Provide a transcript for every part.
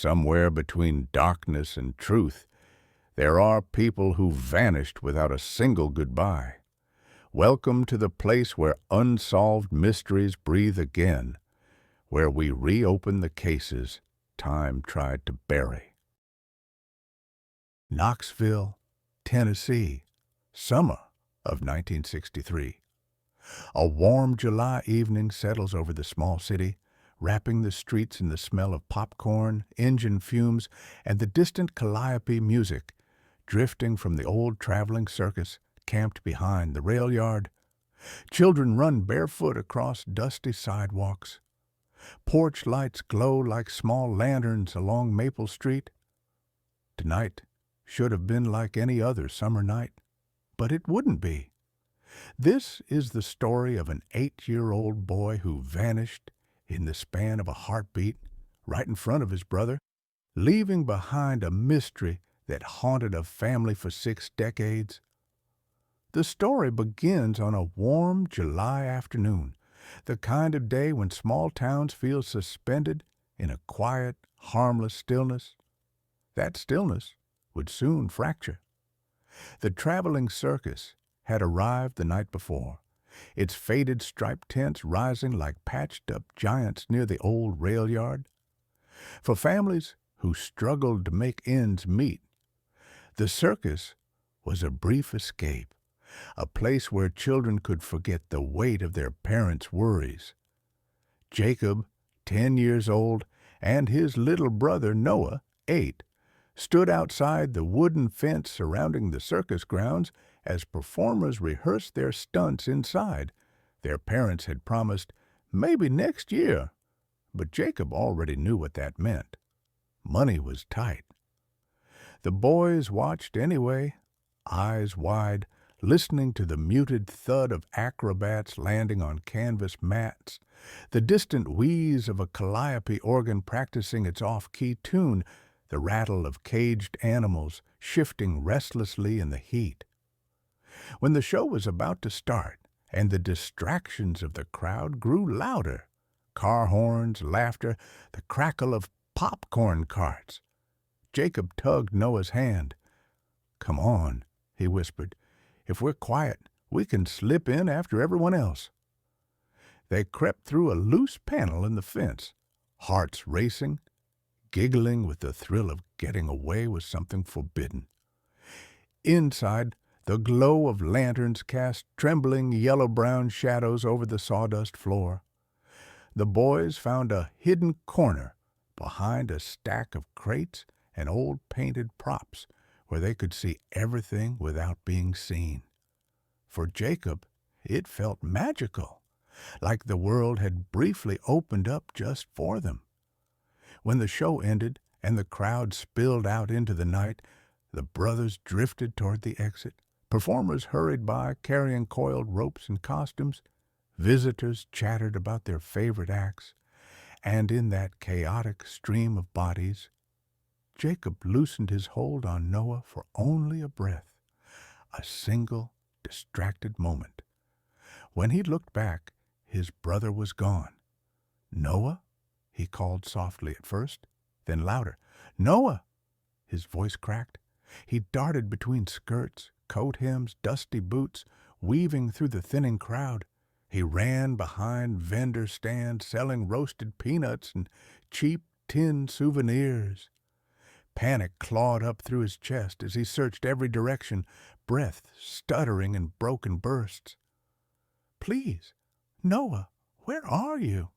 Somewhere between darkness and truth, there are people who vanished without a single goodbye. Welcome to the place where unsolved mysteries breathe again, where we reopen the cases time tried to bury. Knoxville, Tennessee, summer of 1963. A warm July evening settles over the small city, wrapping the streets in the smell of popcorn, engine fumes, and the distant calliope music drifting from the old traveling circus camped behind the rail yard. Children run barefoot across dusty sidewalks. Porch lights glow like small lanterns along Maple Street. Tonight should have been like any other summer night, but it wouldn't be. This is the story of an 8-year-old boy who vanished in the span of a heartbeat right in front of his brother, leaving behind a mystery that haunted a family for 6 decades. The story begins on a warm July afternoon, the kind of day when small towns feel suspended in a quiet, harmless stillness. That stillness would soon fracture. The traveling circus had arrived the night before, its faded striped tents rising like patched-up giants near the old rail yard. For families who struggled to make ends meet, the circus was a brief escape, a place where children could forget the weight of their parents' worries. Jacob, 10 years old, and his little brother Noah, 8, stood outside the wooden fence surrounding the circus grounds as performers rehearsed their stunts inside. Their parents had promised maybe next year, but Jacob already knew what that meant. Money was tight. The boys watched anyway, eyes wide, listening to the muted thud of acrobats landing on canvas mats, the distant wheeze of a calliope organ practicing its off-key tune, the rattle of caged animals shifting restlessly in the heat. When the show was about to start and the distractions of the crowd grew louder, car horns, laughter, the crackle of popcorn carts, Jacob tugged Noah's hand. "Come on," he whispered. "If we're quiet, we can slip in after everyone else." They crept through a loose panel in the fence, hearts racing, giggling with the thrill of getting away with something forbidden. Inside, the glow of lanterns cast trembling yellow-brown shadows over the sawdust floor. The boys found a hidden corner behind a stack of crates and old painted props where they could see everything without being seen. For Jacob, it felt magical, like the world had briefly opened up just for them. When the show ended and the crowd spilled out into the night, the brothers drifted toward the exit. Performers hurried by carrying coiled ropes and costumes. Visitors chattered about their favorite acts. And in that chaotic stream of bodies, Jacob loosened his hold on Noah for only a breath, a single distracted moment. When he looked back, his brother was gone. "Noah?" he called softly at first, then louder. "Noah!" His voice cracked. He darted between skirts, coat hems, dusty boots, weaving through the thinning crowd. He ran behind vendor stands selling roasted peanuts and cheap tin souvenirs. Panic clawed up through his chest as he searched every direction, breath stuttering in broken bursts. "Please, Noah, where are you?"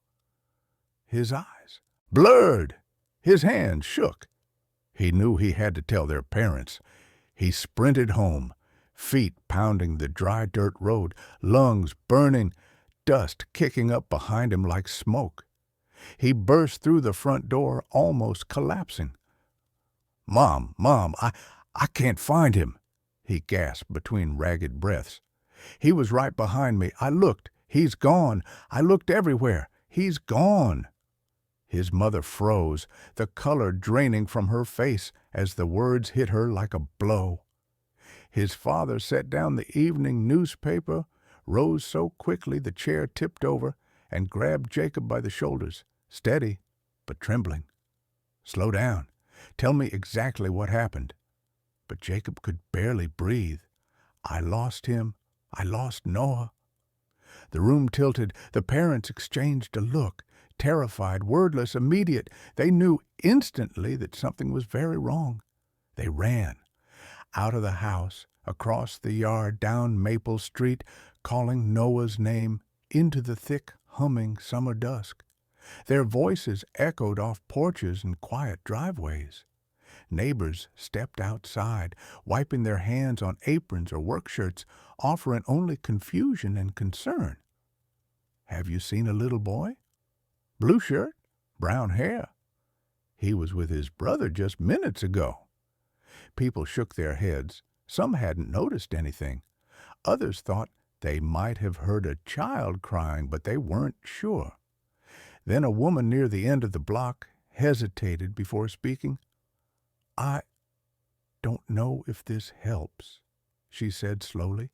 His eyes blurred. His hands shook. He knew he had to tell their parents. He sprinted home, feet pounding the dry dirt road, lungs burning, dust kicking up behind him like smoke. He burst through the front door, almost collapsing. Mom, I can't find him," he gasped between ragged breaths. "He was right behind me. I looked. He's gone. I looked everywhere. He's gone." His mother froze, the color draining from her face as the words hit her like a blow. His father set down the evening newspaper, rose so quickly the chair tipped over, and grabbed Jacob by the shoulders, steady but trembling. Slow down. Tell me exactly what happened." But Jacob could barely breathe. "I lost him. I lost Noah." The room tilted. The parents exchanged a look. Terrified, wordless, immediate. They knew instantly that something was very wrong. They ran out of the house, across the yard, down Maple Street, calling Noah's name into the thick, humming summer dusk. Their voices echoed off porches and quiet driveways. Neighbors stepped outside, wiping their hands on aprons or work shirts, offering only confusion and concern. "Have you seen a little boy? Blue shirt, brown hair. He was with his brother just minutes ago." People shook their heads. Some hadn't noticed anything. Others thought they might have heard a child crying, but they weren't sure. Then a woman near the end of the block hesitated before speaking. "I don't know if this helps," she said slowly,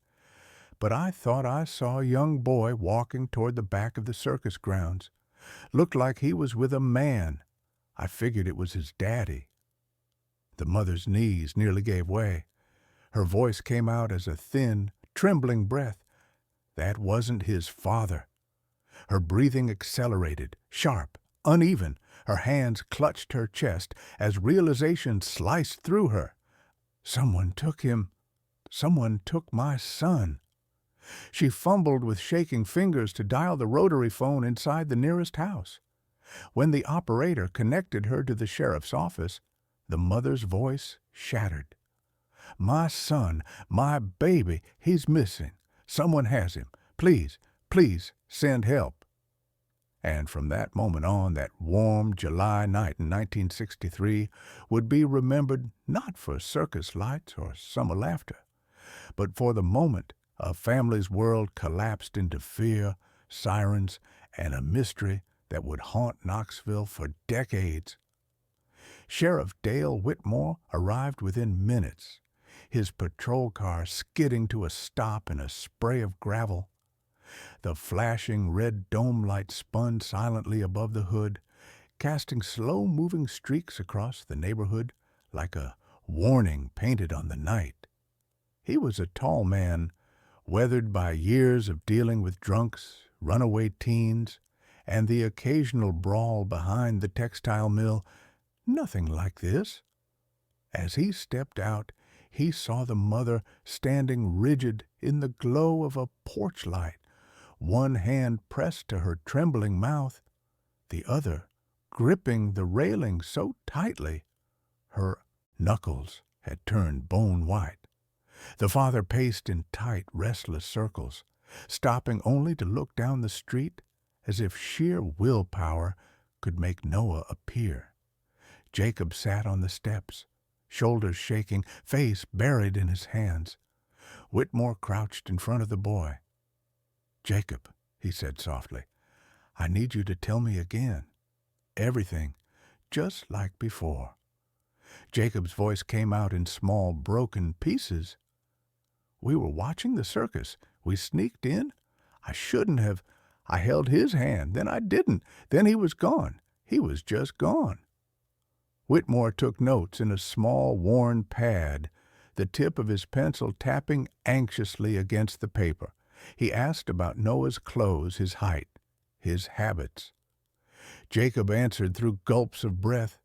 "but I thought I saw a young boy walking toward the back of the circus grounds. Looked like he was with a man. I figured it was his daddy." The mother's knees nearly gave way. Her voice came out as a thin, trembling breath. That wasn't his father. Her breathing accelerated, sharp, uneven. Her hands clutched her chest as realization sliced through her. "Someone took him. Someone took my son." She fumbled with shaking fingers to dial the rotary phone inside the nearest house. When the operator connected her to the sheriff's office, the mother's voice shattered. "My son, my baby, he's missing. Someone has him. Please, please send help." And from that moment on, that warm July night in 1963 would be remembered not for circus lights or summer laughter, but for the moment a family's world collapsed into fear, sirens, and a mystery that would haunt Knoxville for decades. Sheriff Dale Whitmore arrived within minutes, his patrol car skidding to a stop in a spray of gravel. The flashing red dome light spun silently above the hood, casting slow-moving streaks across the neighborhood like a warning painted on the night. He was a tall man, weathered by years of dealing with drunks, runaway teens, and the occasional brawl behind the textile mill. Nothing like this. As he stepped out, he saw the mother standing rigid in the glow of a porch light, one hand pressed to her trembling mouth, the other gripping the railing so tightly her knuckles had turned bone white. The father paced in tight, restless circles, stopping only to look down the street as if sheer willpower could make Noah appear. Jacob sat on the steps, shoulders shaking, face buried in his hands. Whitmore crouched in front of the boy. "Jacob," he said softly, "I need you to tell me again. Everything, just like before." Jacob's voice came out in small, broken pieces. "We were watching the circus. We sneaked in. I shouldn't have. I held his hand, then I didn't. Then he was gone. He was just gone." Whitmore took notes in a small, worn pad, the tip of his pencil tapping anxiously against the paper. He asked about Noah's clothes, his height, his habits. Jacob answered through gulps of breath.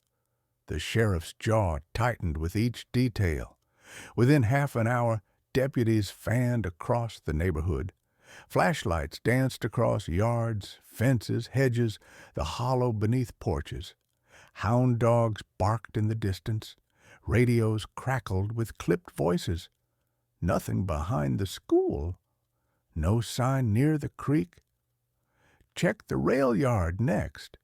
The sheriff's jaw tightened with each detail. Within half an hour, deputies fanned across the neighborhood. Flashlights danced across yards, fences, hedges, the hollow beneath porches. Hound dogs barked in the distance. Radios crackled with clipped voices. Nothing behind the school. No sign near the creek. Check the rail yard next.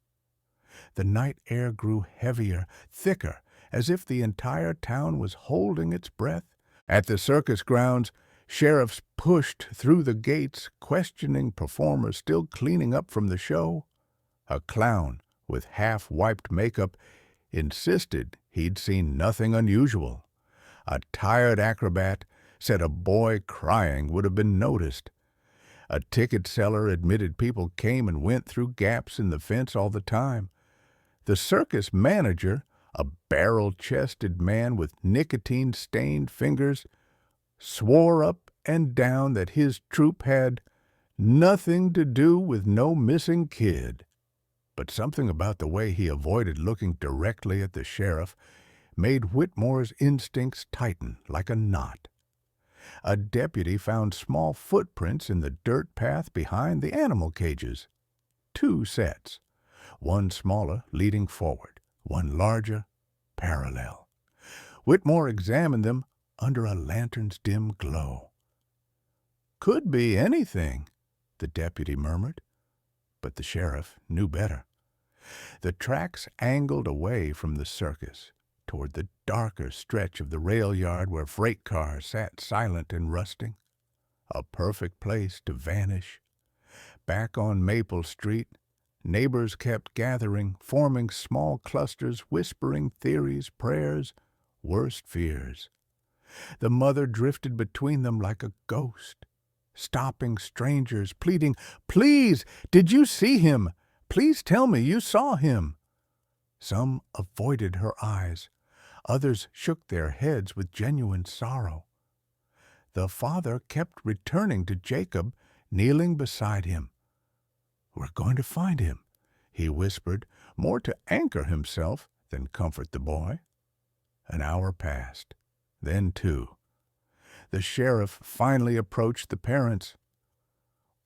The night air grew heavier, thicker, as if the entire town was holding its breath. At the circus grounds, sheriffs pushed through the gates, questioning performers still cleaning up from the show. A clown with half-wiped makeup insisted he'd seen nothing unusual. A tired acrobat said a boy crying would have been noticed. A ticket seller admitted people came and went through gaps in the fence all the time. The circus manager A barrel-chested man with nicotine-stained fingers swore up and down that his troop had nothing to do with no missing kid. But something about the way he avoided looking directly at the sheriff made Whitmore's instincts tighten like a knot. A deputy found small footprints in the dirt path behind the animal cages. 2 sets, one smaller leading forward, one larger parallel. Whitmore examined them under a lantern's dim glow. "Could be anything," the deputy murmured, but the sheriff knew better. The tracks angled away from the circus, toward the darker stretch of the rail yard where freight cars sat silent and rusting. A perfect place to vanish. Back on Maple Street, neighbors kept gathering, forming small clusters, whispering theories, prayers, worst fears. The mother drifted between them like a ghost, stopping strangers, pleading, "Please, did you see him? Please tell me you saw him." Some avoided her eyes. Others shook their heads with genuine sorrow. The father kept returning to Jacob, kneeling beside him. "We're going to find him," he whispered, more to anchor himself than comfort the boy. An hour passed, then 2. The sheriff finally approached the parents.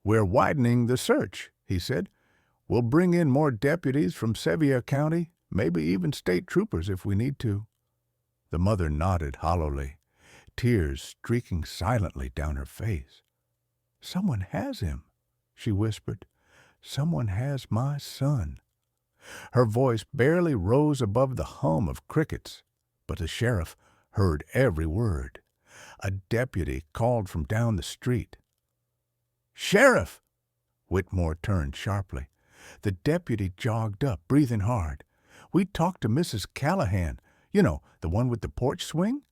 "We're widening the search," he said. "We'll bring in more deputies from Sevier County, maybe even state troopers if we need to." The mother nodded hollowly, tears streaking silently down her face. "Someone has him," she whispered. "Someone has my son." Her voice barely rose above the hum of crickets, but the sheriff heard every word. A deputy called from down the street. "Sheriff!" Whitmore turned sharply. The deputy jogged up, breathing hard. "We talked to Mrs. Callahan. You know, the one with the porch swing?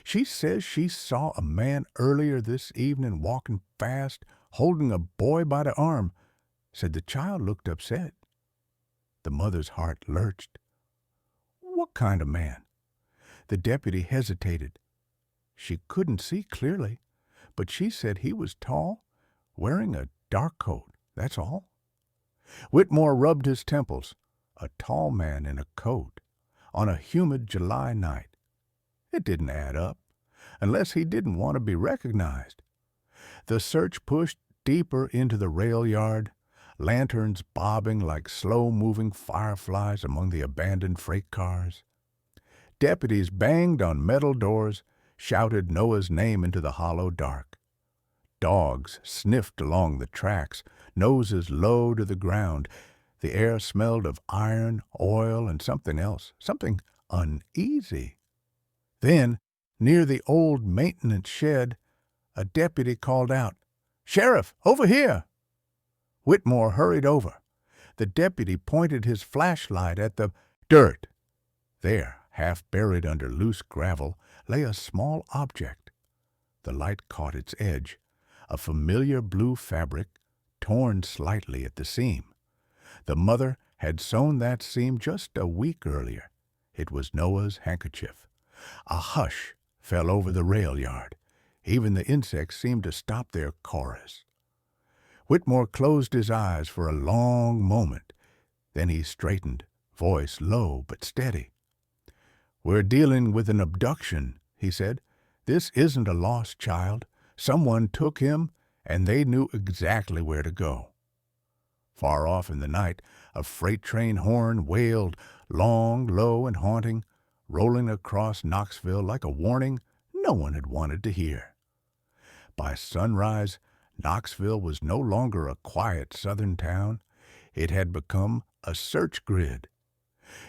She says she saw a man earlier this evening walking fast, holding a boy by the arm. Said the child looked upset." The mother's heart lurched. "What kind of man?" The deputy hesitated. She couldn't see clearly, but she said he was tall, wearing a dark coat, that's all. Whitmore rubbed his temples. A tall man in a coat, on a humid July night. It didn't add up, unless he didn't want to be recognized. The search pushed deeper into the rail yard, lanterns bobbing like slow-moving fireflies among the abandoned freight cars. Deputies banged on metal doors, shouted Noah's name into the hollow dark. Dogs sniffed along the tracks, noses low to the ground. The air smelled of iron, oil, and something else, something uneasy. Then, near the old maintenance shed, a deputy called out, "Sheriff, over here!" Whitmore hurried over. The deputy pointed his flashlight at the dirt. There, half buried under loose gravel, lay a small object. The light caught its edge, a familiar blue fabric, torn slightly at the seam. The mother had sewn that seam just a week earlier. It was Noah's handkerchief. A hush fell over the rail yard. Even the insects seemed to stop their chorus. Whitmore closed his eyes for a long moment. Then he straightened, voice low but steady. "We're dealing with an abduction," he said. "This isn't a lost child. Someone took him, and they knew exactly where to go." Far off in the night, a freight train horn wailed, long, low, and haunting, rolling across Knoxville like a warning no one had wanted to hear. By sunrise, Knoxville was no longer a quiet southern town. It had become a search grid.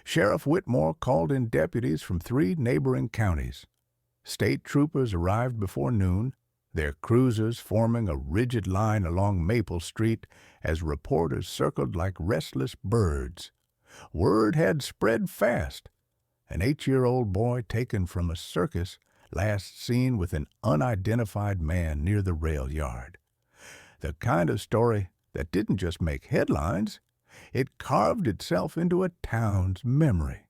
Sheriff Whitmore called in deputies from 3 neighboring counties. State troopers arrived before noon, their cruisers forming a rigid line along Maple Street as reporters circled like restless birds. Word had spread fast. An 8-year-old boy taken from a circus, last seen with an unidentified man near the rail yard. The kind of story that didn't just make headlines, it carved itself into a town's memory.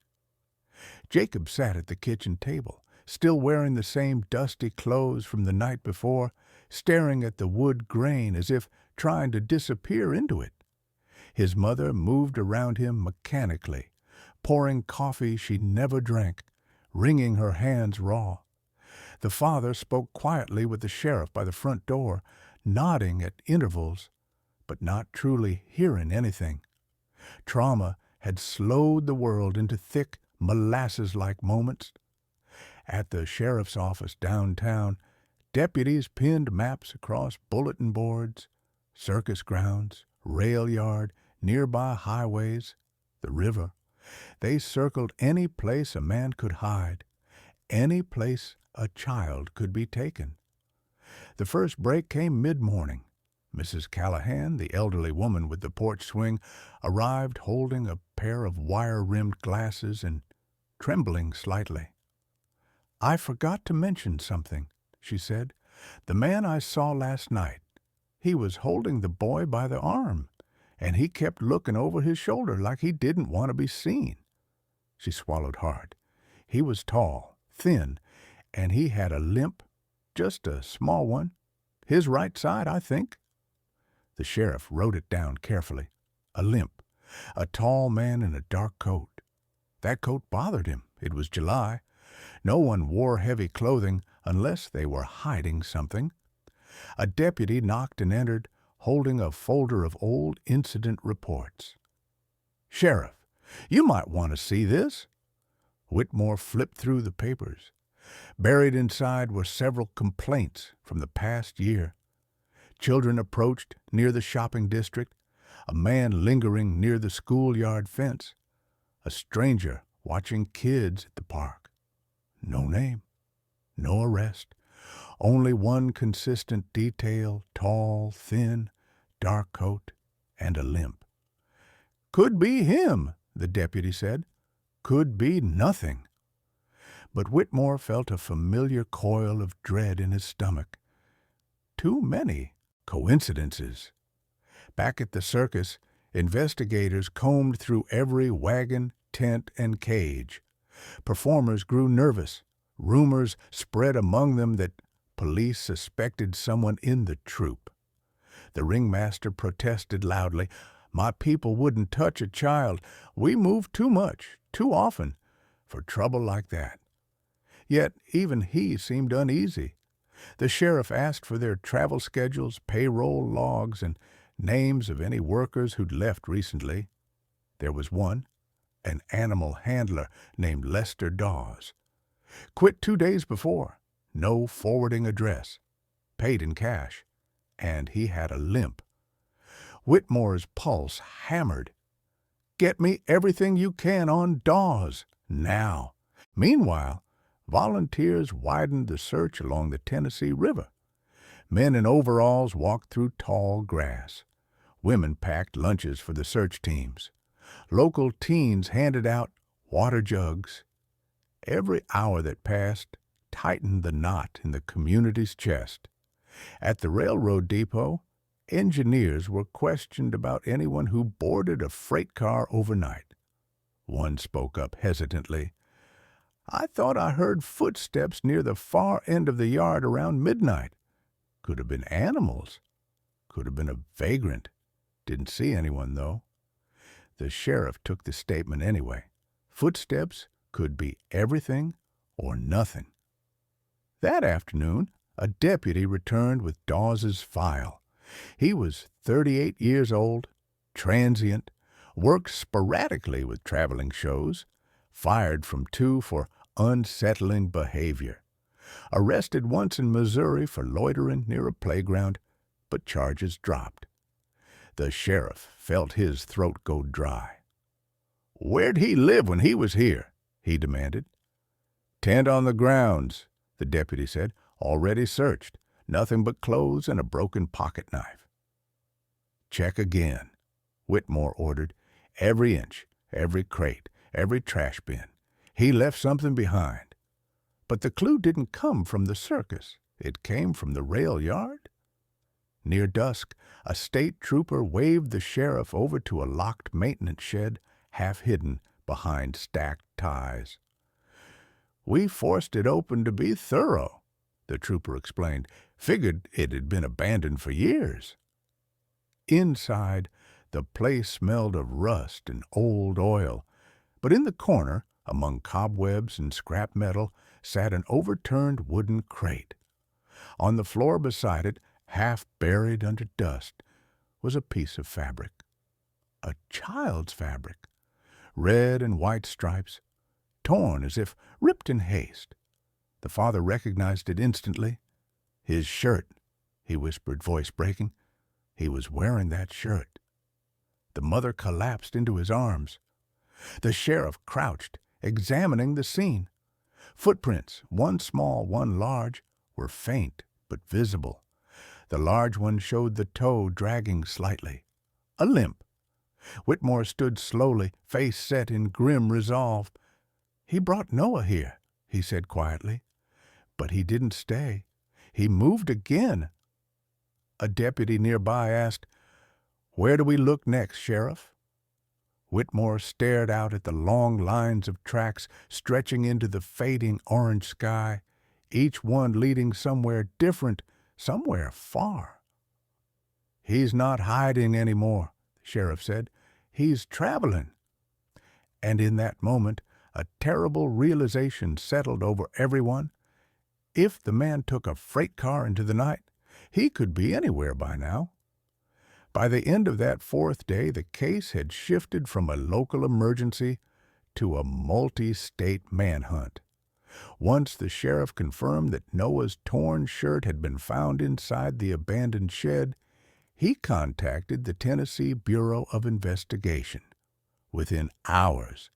Jacob sat at the kitchen table, still wearing the same dusty clothes from the night before, staring at the wood grain as if trying to disappear into it. His mother moved around him mechanically, pouring coffee she never drank, wringing her hands raw. The father spoke quietly with the sheriff by the front door, nodding at intervals, but not truly hearing anything. Trauma had slowed the world into thick, molasses-like moments. At the sheriff's office downtown, deputies pinned maps across bulletin boards, circus grounds, rail yard, nearby highways, the river. They circled any place a man could hide, any place a child could be taken. The first break came mid-morning. Mrs. Callahan, the elderly woman with the porch swing, arrived holding a pair of wire-rimmed glasses and trembling slightly. "I forgot to mention something," she said. "The man I saw last night, he was holding the boy by the arm, and he kept looking over his shoulder like he didn't want to be seen." She swallowed hard. He was tall, thin, and he had a limp, just a small one. His right side, I think. The sheriff wrote it down carefully. A limp. A tall man in a dark coat. That coat bothered him. It was July. No one wore heavy clothing unless they were hiding something. A deputy knocked and entered, holding a folder of old incident reports. "Sheriff, you might want to see this." Whitmore flipped through the papers. Buried inside were several complaints from the past year. Children approached near the shopping district, a man lingering near the schoolyard fence, a stranger watching kids at the park. No name, no arrest, only one consistent detail: tall, thin, dark coat, and a limp. "Could be him," the deputy said. "Could be nothing." But Whitmore felt a familiar coil of dread in his stomach. Too many coincidences. Back at the circus, investigators combed through every wagon, tent, and cage. Performers grew nervous. Rumors spread among them that police suspected someone in the troupe. The ringmaster protested loudly. "My people wouldn't touch a child. We move too much, too often, for trouble like that." Yet even he seemed uneasy. The sheriff asked for their travel schedules, payroll logs, and names of any workers who'd left recently. There was one, an animal handler named Lester Dawes. Quit 2 days before, no forwarding address, paid in cash, and he had a limp. Whitmore's pulse hammered. "Get me everything you can on Dawes, now." Meanwhile, volunteers widened the search along the Tennessee River. Men in overalls walked through tall grass. Women packed lunches for the search teams. Local teens handed out water jugs. Every hour that passed tightened the knot in the community's chest. At the railroad depot, engineers were questioned about anyone who boarded a freight car overnight. One spoke up hesitantly. "I thought I heard footsteps near the far end of the yard around midnight. Could have been animals. Could have been a vagrant. Didn't see anyone, though." The sheriff took the statement anyway. Footsteps could be everything or nothing. That afternoon, a deputy returned with Dawes's file. He was 38 years old, transient, worked sporadically with traveling shows, fired from 2 for unsettling behavior. Arrested once in Missouri for loitering near a playground, but charges dropped. The sheriff felt his throat go dry. "Where'd he live when he was here?" he demanded. "Tent on the grounds," the deputy said. "Already searched. Nothing but clothes and a broken pocket knife." "Check again," Whitmore ordered. "Every inch, every crate, every trash bin. He left something behind." But the clue didn't come from the circus. It came from the rail yard. Near dusk, a state trooper waved the sheriff over to a locked maintenance shed, half hidden behind stacked ties. We forced it open to be thorough," the trooper explained. "Figured it had been abandoned for years." Inside, the place smelled of rust and old oil, but in the corner, among cobwebs and scrap metal, sat an overturned wooden crate. On the floor beside it, half buried under dust, was a piece of fabric. A child's fabric, red and white stripes, torn as if ripped in haste. The father recognized it instantly. "His shirt," he whispered, voice breaking. "He was wearing that shirt." The mother collapsed into his arms. The sheriff crouched, examining the scene. Footprints, one small, one large, were faint but visible. The large one showed the toe dragging slightly. A limp. Whitmore stood slowly, face set in grim resolve. "He brought Noah here," he said quietly. "But he didn't stay. He moved again." A deputy nearby asked, "Where do we look next, Sheriff?" Whitmore stared out at the long lines of tracks stretching into the fading orange sky, each one leading somewhere different, somewhere far. "He's not hiding anymore," the sheriff said. "He's traveling." And in that moment, a terrible realization settled over everyone. If the man took a freight car into the night, he could be anywhere by now. By the end of that fourth day, the case had shifted from a local emergency to a multi-state manhunt. Once the sheriff confirmed that Noah's torn shirt had been found inside the abandoned shed, he contacted the Tennessee Bureau of Investigation. Within hours,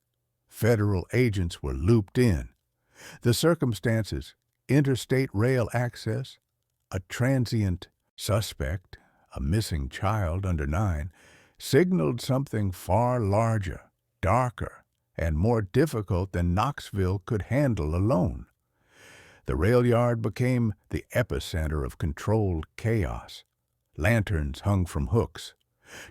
federal agents were looped in. The circumstances, interstate rail access, a transient suspect, a missing child under 9, signaled something far larger, darker, and more difficult than Knoxville could handle alone. The rail yard became the epicenter of controlled chaos. Lanterns hung from hooks.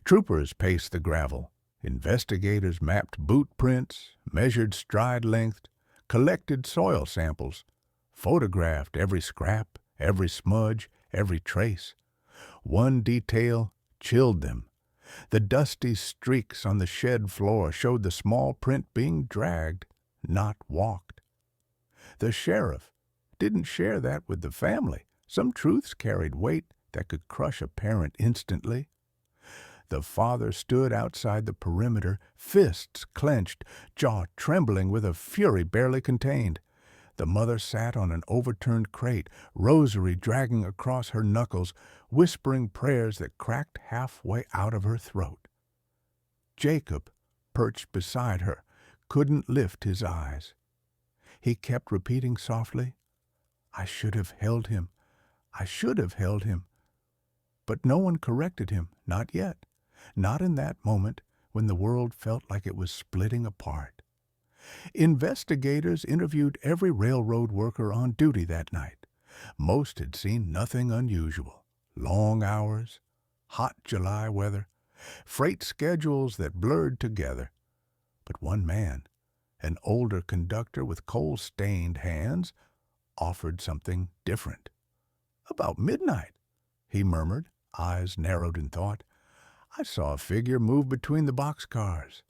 Troopers paced the gravel. Investigators mapped boot prints, measured stride length, collected soil samples, photographed every scrap, every smudge, every trace. One detail chilled them. The dusty streaks on the shed floor showed the small print being dragged, not walked. The sheriff didn't share that with the family. Some truths carried weight that could crush a parent instantly. The father stood outside the perimeter, fists clenched, jaw trembling with a fury barely contained. The mother sat on an overturned crate, rosary dragging across her knuckles, whispering prayers that cracked halfway out of her throat. Jacob, perched beside her, couldn't lift his eyes. He kept repeating softly, "I should have held him. I should have held him." But no one corrected him, not yet, not in that moment when the world felt like it was splitting apart. Investigators interviewed every railroad worker on duty that night. Most had seen nothing unusual. Long hours, hot July weather, freight schedules that blurred together. But one man, an older conductor with coal-stained hands, offered something different. "About midnight," he murmured, eyes narrowed in thought, "I saw a figure move between the boxcars.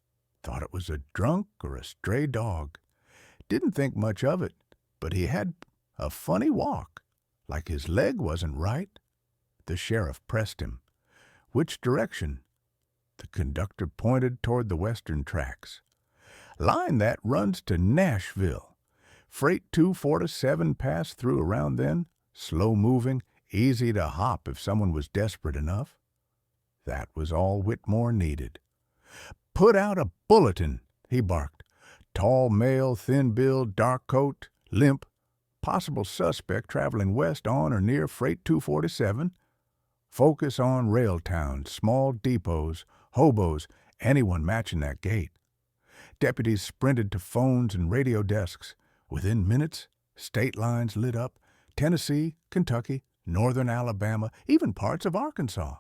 Thought it was a drunk or a stray dog. Didn't think much of it, but he had a funny walk, like his leg wasn't right." The sheriff pressed him. "Which direction?" The conductor pointed toward the western tracks. "Line that runs to Nashville. Freight 247 passed through around then, slow-moving, easy to hop if someone was desperate enough." That was all Whitmore needed. "Put out a bulletin," he barked. "Tall male, thin-billed, dark coat, limp, possible suspect traveling west on or near Freight 247. Focus on rail towns, small depots, hobos, anyone matching that gait." Deputies sprinted to phones and radio desks. Within minutes, state lines lit up, Tennessee, Kentucky, northern Alabama, even parts of Arkansas.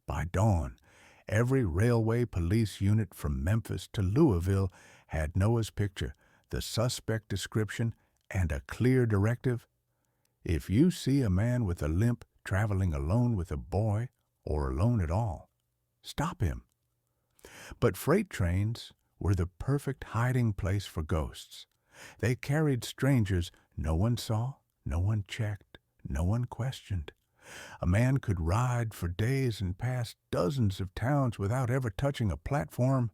By dawn, every railway police unit from Memphis to Louisville had Noah's picture. the suspect description, and a clear directive. If you see a man with a limp traveling alone with a boy, or alone at all, stop him. But freight trains were the perfect hiding place for ghosts. They carried strangers no one saw, no one checked, no one questioned. A man could ride for days and pass dozens of towns without ever touching a platform.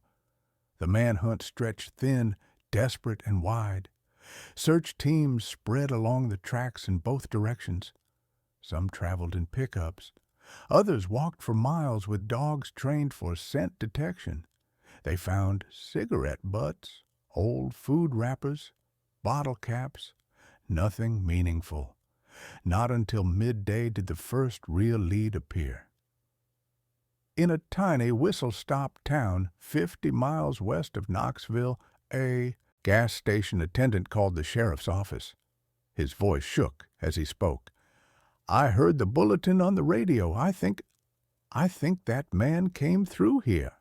The manhunt stretched thin, desperate, and wide. Search teams spread along the tracks in both directions. Some traveled in pickups. Others walked for miles with dogs trained for scent detection. They found cigarette butts, old food wrappers, bottle caps, nothing meaningful. Not until midday did the first real lead appear. In a tiny whistle-stop town 50 miles west of Knoxville, a gas station attendant called the sheriff's office. His voice shook as he spoke. "I heard the bulletin on the radio. I think that man came through here."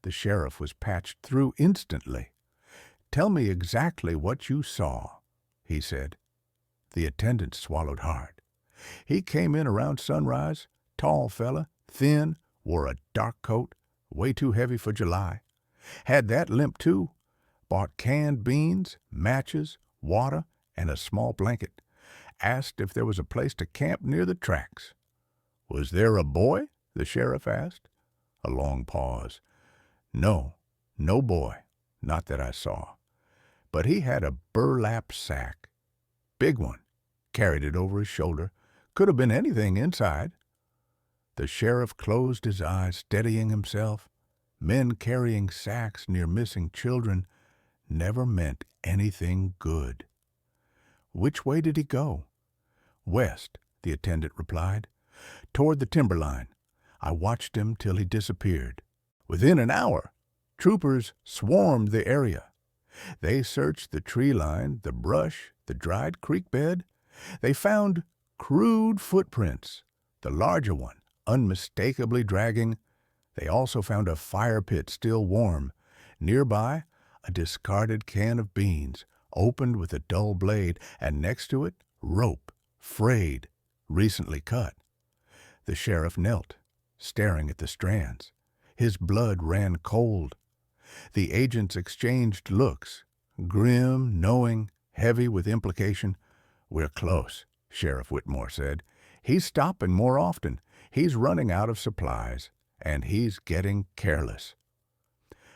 The sheriff was patched through instantly. "Tell me exactly what you saw," he said. The attendant swallowed hard. "He came in around sunrise, tall fella, thin, wore a dark coat, way too heavy for July. Had that limp too. Bought canned beans, matches, water, and a small blanket. Asked if there was a place to camp near the tracks." "Was there a boy?" the sheriff asked. A long pause. "No, no boy, not that I saw. But he had a burlap sack. Big one. Carried it over his shoulder. Could have been anything inside." The sheriff closed his eyes, steadying himself. Men carrying sacks near missing children never meant anything good. "Which way did he go?" "West," the attendant replied. "Toward the timberline. I watched him till he disappeared. Within an hour, troopers swarmed the area. They searched the tree line, the brush, the dried creek bed. They found crude footprints, the larger one unmistakably dragging. They also found a fire pit still warm. Nearby, a discarded can of beans, opened with a dull blade, and next to it, rope, frayed, recently cut." The sheriff knelt, staring at the strands. His blood ran cold. The agents exchanged looks, grim, knowing, heavy with implication. "We're close," Sheriff Whitmore said. "He's stopping more often. He's running out of supplies, and he's getting careless."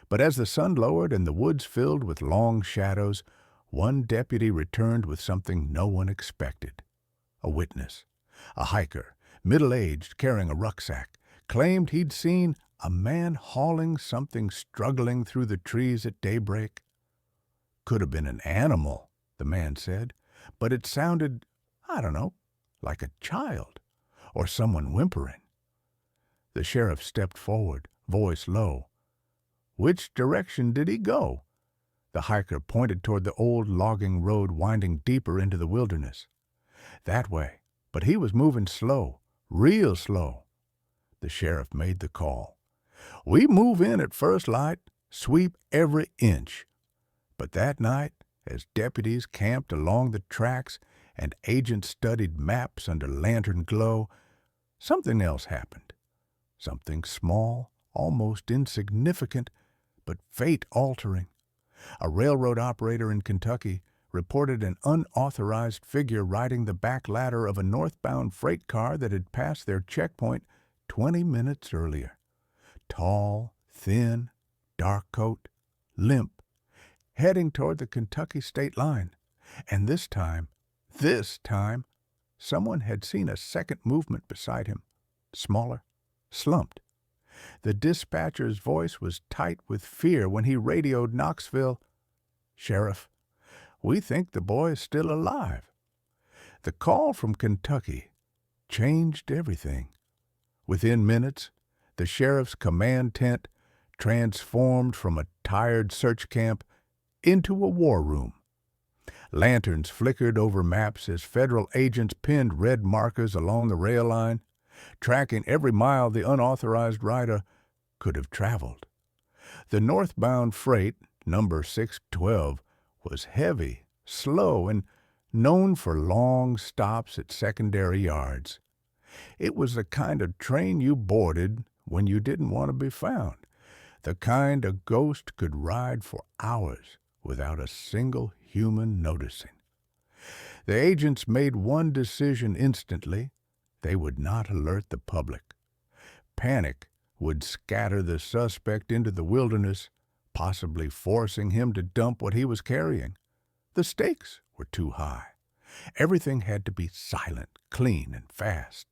But as the sun lowered and the woods filled with long shadows, one deputy returned with something no one expected. A witness, a hiker, middle-aged, carrying a rucksack, claimed he'd seen a man hauling something struggling through the trees at daybreak. "Could have been an animal," the man said, "but it sounded, I don't know, like a child, or someone whimpering." The sheriff stepped forward, voice low. "Which direction did he go?" The hiker pointed toward the old logging road winding deeper into the wilderness. "That way, but he was moving slow, real slow." The sheriff made the call. "We move in at first light, sweep every inch." But that night, as deputies camped along the tracks and agents studied maps under lantern glow, something else happened. Something small, almost insignificant, but fate-altering. A railroad operator in Kentucky reported an unauthorized figure riding the back ladder of a northbound freight car that had passed their checkpoint 20 minutes earlier. Tall, thin, dark coat, limp, heading toward the Kentucky state line. And this time, someone had seen a second movement beside him, smaller, slumped. The dispatcher's voice was tight with fear when he radioed Knoxville. "Sheriff, we think the boy is still alive." The call from Kentucky changed everything. Within minutes, the sheriff's command tent transformed from a tired search camp into a war room. Lanterns flickered over maps as federal agents pinned red markers along the rail line, tracking every mile the unauthorized rider could have traveled. The northbound freight, number 612, was heavy, slow, and known for long stops at secondary yards. It was the kind of train you boarded when you didn't want to be found, the kind a ghost could ride for hours without a single human noticing. The agents made one decision instantly: they would not alert the public. Panic would scatter the suspect into the wilderness, possibly forcing him to dump what he was carrying. The stakes were too high. Everything had to be silent, clean, and fast.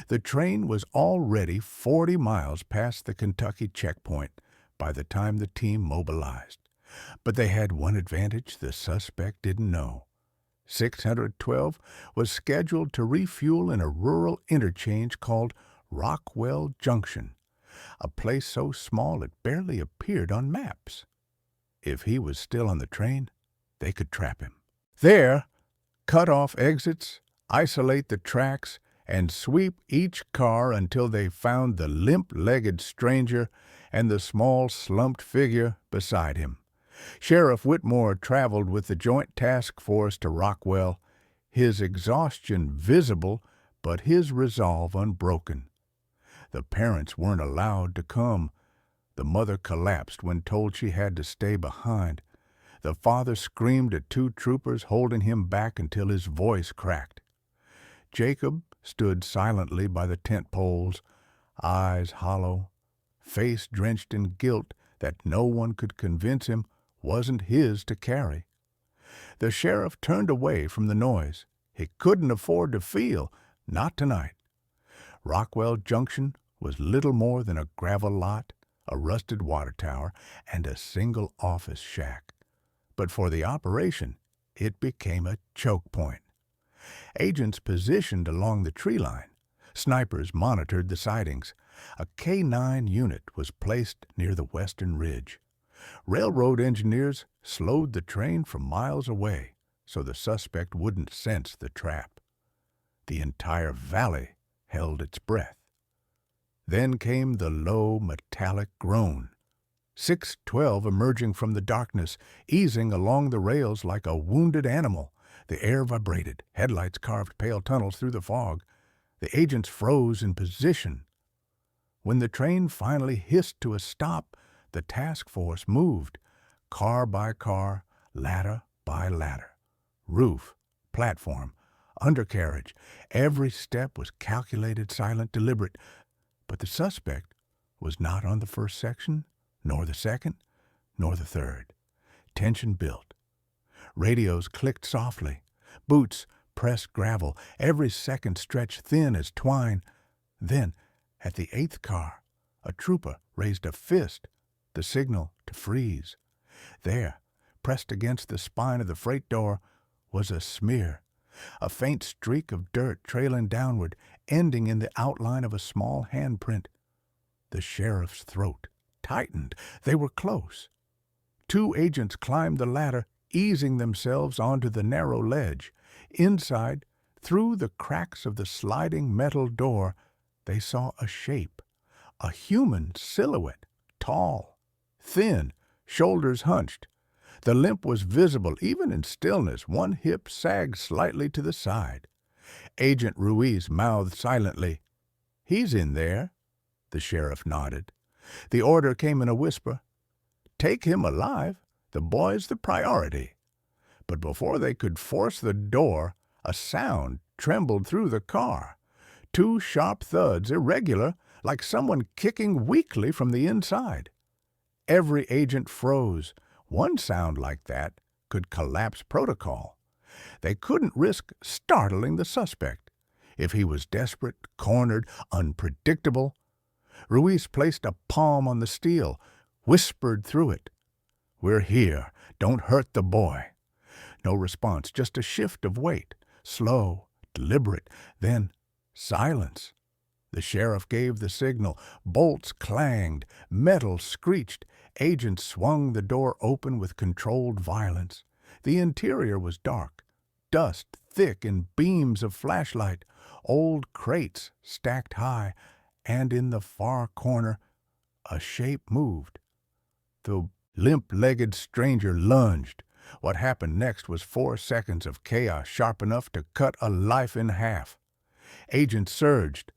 The train was already 40 miles past the Kentucky checkpoint by the time the team mobilized. But they had one advantage the suspect didn't know. 612 was scheduled to refuel in a rural interchange called Rockwell Junction, a place so small it barely appeared on maps. If he was still on the train, they could trap him. There, cut off exits, isolate the tracks, and sweep each car until they found the limp-legged stranger and the small, slumped figure beside him. Sheriff Whitmore traveled with the Joint Task Force to Rockwell, his exhaustion visible but his resolve unbroken. The parents weren't allowed to come. The mother collapsed when told she had to stay behind. The father screamed at two troopers holding him back until his voice cracked. Jacob stood silently by the tent poles, eyes hollow, face drenched in guilt that no one could convince him wasn't his to carry. The sheriff turned away from the noise. He couldn't afford to feel, not tonight. Rockwell Junction was little more than a gravel lot, a rusted water tower, and a single office shack. But for the operation, it became a choke point. Agents positioned along the tree line. Snipers monitored the sightings. A K-9 unit was placed near the western ridge. Railroad engineers slowed the train from miles away so the suspect wouldn't sense the trap. The entire valley held its breath. Then came the low, metallic groan. 612 emerging from the darkness, easing along the rails like a wounded animal. The air vibrated. Headlights carved pale tunnels through the fog. The agents froze in position. When the train finally hissed to a stop, the task force moved, car by car, ladder by ladder. Roof, platform, undercarriage. Every step was calculated, silent, deliberate. But the suspect was not on the first section, nor the second, nor the third. Tension built. Radios clicked softly. Boots pressed gravel. Every second stretched thin as twine. Then, at the 8th car, a trooper raised a fist, the signal to freeze. There, pressed against the spine of the freight door, was a smear, a faint streak of dirt trailing downward, ending in the outline of a small handprint. The sheriff's throat tightened. They were close. Two agents climbed the ladder, easing themselves onto the narrow ledge. Inside, through the cracks of the sliding metal door, they saw a shape, a human silhouette, tall, thin, shoulders hunched. The limp was visible even in stillness. One hip sagged slightly to the side. Agent Ruiz mouthed silently. "He's in there." The sheriff nodded. The order came in a whisper. "Take him alive. The boy's the priority." But before they could force the door, a sound trembled through the car. Two sharp thuds, irregular, like someone kicking weakly from the inside. Every agent froze. One sound like that could collapse protocol. They couldn't risk startling the suspect. If he was desperate, cornered, unpredictable. Ruiz placed a palm on the steel, whispered through it. "We're here. Don't hurt the boy." No response, just a shift of weight, slow, deliberate, then silence. The sheriff gave the signal. Bolts clanged, metal screeched. Agents swung the door open with controlled violence. The interior was dark, dust thick in beams of flashlight, old crates stacked high, and in the far corner a shape moved. The limp-legged stranger lunged. What happened next was 4 seconds of chaos sharp enough to cut a life in half. Agents surged.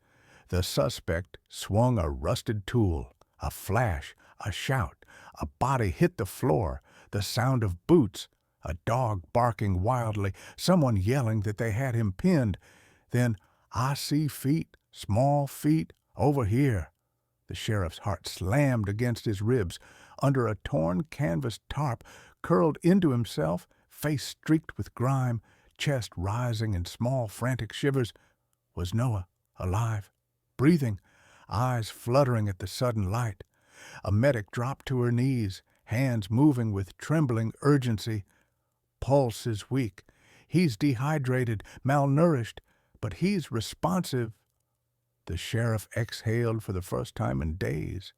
The suspect swung a rusted tool. A flash, a shout, a body hit the floor, the sound of boots, a dog barking wildly, someone yelling that they had him pinned. Then, "I see feet, small feet, over here." The sheriff's heart slammed against his ribs. Under a torn canvas tarp, curled into himself, face streaked with grime, chest rising in small frantic shivers, was Noah, alive, breathing, eyes fluttering at the sudden light. A medic dropped to her knees, hands moving with trembling urgency. Pulse is weak. He's dehydrated, malnourished, but he's responsive. The sheriff exhaled for the first time in days.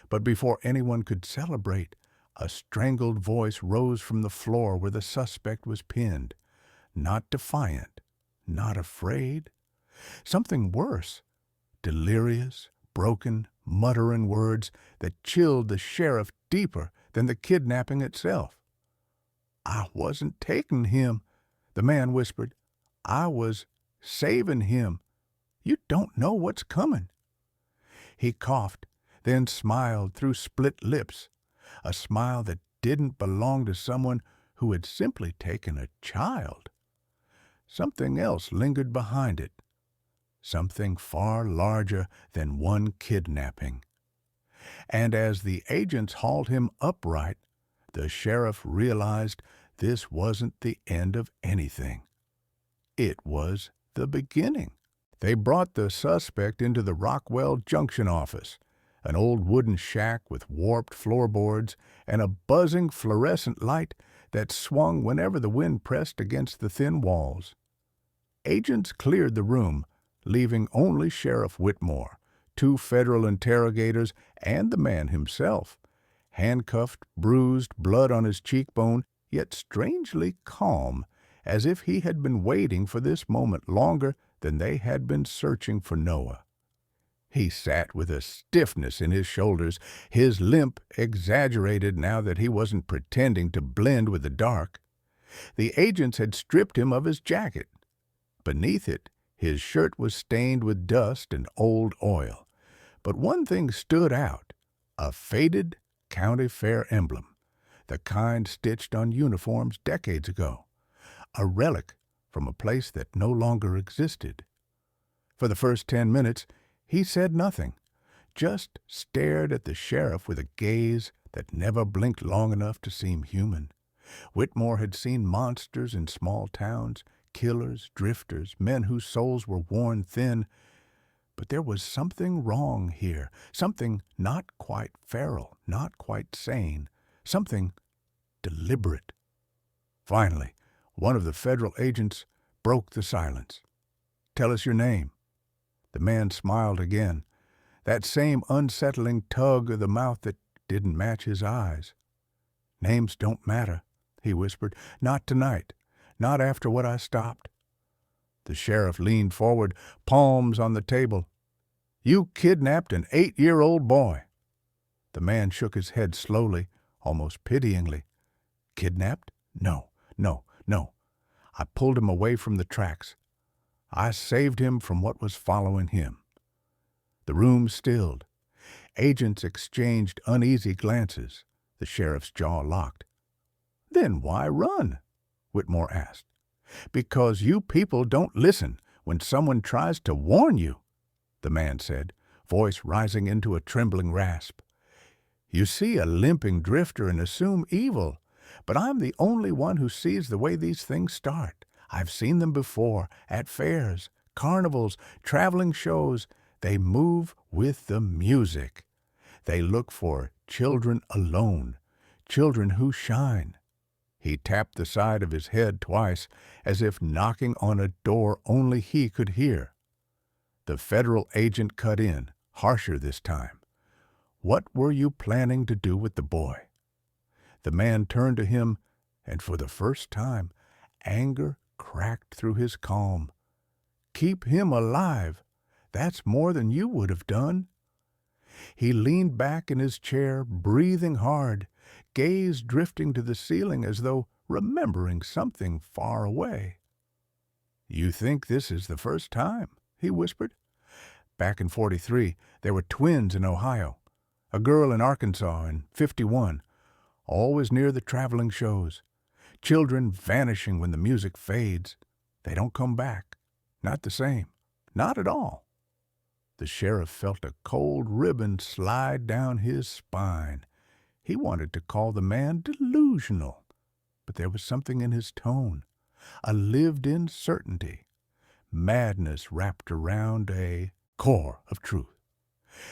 But before anyone could celebrate, a strangled voice rose from the floor where the suspect was pinned. Not defiant, not afraid. Something worse. Delirious, broken, muttering words that chilled the sheriff deeper than the kidnapping itself. "I wasn't taking him," the man whispered. "I was saving him. You don't know what's coming." He coughed, then smiled through split lips, a smile that didn't belong to someone who had simply taken a child. Something else lingered behind it, something far larger than one kidnapping. And as the agents hauled him upright, the sheriff realized this wasn't the end of anything. It was the beginning. They brought the suspect into the Rockwell Junction office, an old wooden shack with warped floorboards and a buzzing fluorescent light that swung whenever the wind pressed against the thin walls. Agents cleared the room, leaving only Sheriff Whitmore, 2 federal interrogators, and the man himself, handcuffed, bruised, blood on his cheekbone, yet strangely calm, as if he had been waiting for this moment longer than they had been searching for Noah. He sat with a stiffness in his shoulders, his limp exaggerated now that he wasn't pretending to blend with the dark. The agents had stripped him of his jacket. Beneath it, his shirt was stained with dust and old oil. But one thing stood out, a faded county fair emblem, the kind stitched on uniforms decades ago, a relic from a place that no longer existed. For the first 10 minutes, he said nothing, just stared at the sheriff with a gaze that never blinked long enough to seem human. Whitmore had seen monsters in small towns, killers, drifters, men whose souls were worn thin. But there was something wrong here, something not quite feral, not quite sane, something deliberate. Finally, one of the federal agents broke the silence. "Tell us your name." The man smiled again, that same unsettling tug of the mouth that didn't match his eyes. "Names don't matter," he whispered. "Not tonight. Not after what I stopped." The sheriff leaned forward, palms on the table. "You kidnapped an 8-year-old boy." The man shook his head slowly, almost pityingly. "Kidnapped? No, no, no. I pulled him away from the tracks. I saved him from what was following him." The room stilled. Agents exchanged uneasy glances. The sheriff's jaw locked. "Then why run?" Whitmore asked. "Because you people don't listen when someone tries to warn you," the man said, voice rising into a trembling rasp. "You see a limping drifter and assume evil, but I'm the only one who sees the way these things start. I've seen them before, at fairs, carnivals, traveling shows. They move with the music. They look for children alone, children who shine." He tapped the side of his head twice, as if knocking on a door only he could hear. The federal agent cut in, harsher this time. "What were you planning to do with the boy?" The man turned to him, and for the first time, anger cracked through his calm. "Keep him alive. That's more than you would have done." He leaned back in his chair, breathing hard, gaze drifting to the ceiling as though remembering something far away. "You think this is the first time?" he whispered. "Back in 43, there were twins in Ohio, a girl in Arkansas in 51, always near the traveling shows. Children vanishing when the music fades. They don't come back. Not the same. Not at all." The sheriff felt a cold ribbon slide down his spine. He wanted to call the man delusional, but there was something in his tone, a lived-in certainty, madness wrapped around a core of truth.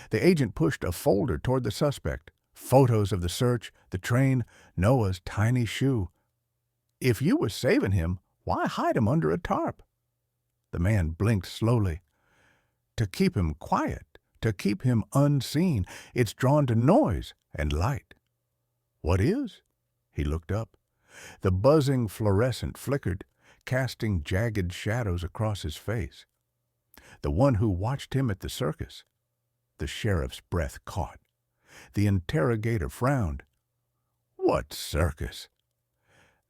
The agent pushed a folder toward the suspect, photos of the search, the train, Noah's tiny shoe. "If you were saving him, why hide him under a tarp?" The man blinked slowly. "To keep him quiet, to keep him unseen. It's drawn to noise and light." "What is?" He looked up. The buzzing fluorescent flickered, casting jagged shadows across his face. "The one who watched him at the circus." The sheriff's breath caught. The interrogator frowned. "What circus?"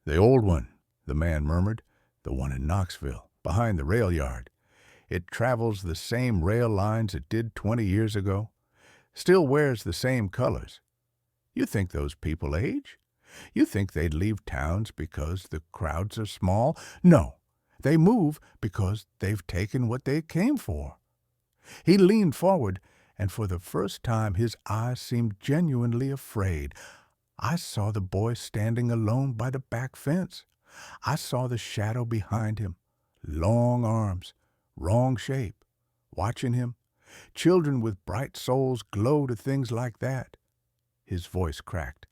"The old one," the man murmured. "The one in Knoxville, behind the rail yard. It travels the same rail lines it did 20 years ago. Still wears the same colors. You think those people age? You think they'd leave towns because the crowds are small? No, they move because they've taken what they came for." He leaned forward, and for the first time his eyes seemed genuinely afraid. "I saw the boy standing alone by the back fence. I saw the shadow behind him, long arms, wrong shape, watching him. Children with bright souls glow to things like that." His voice cracked.